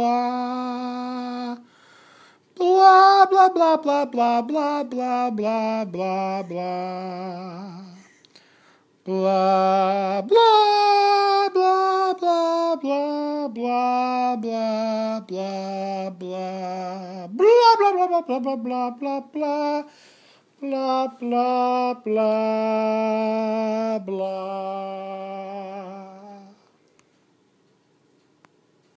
blah. Blah, blah, blah, blah, blah, blah, blah, blah, blah, blah. Blah, blah, blah, blah, blah, blah, blah, blah, blah. Blah, blah, blah, blah, blah, blah, blah, blah. Blah, blah, blah, blah.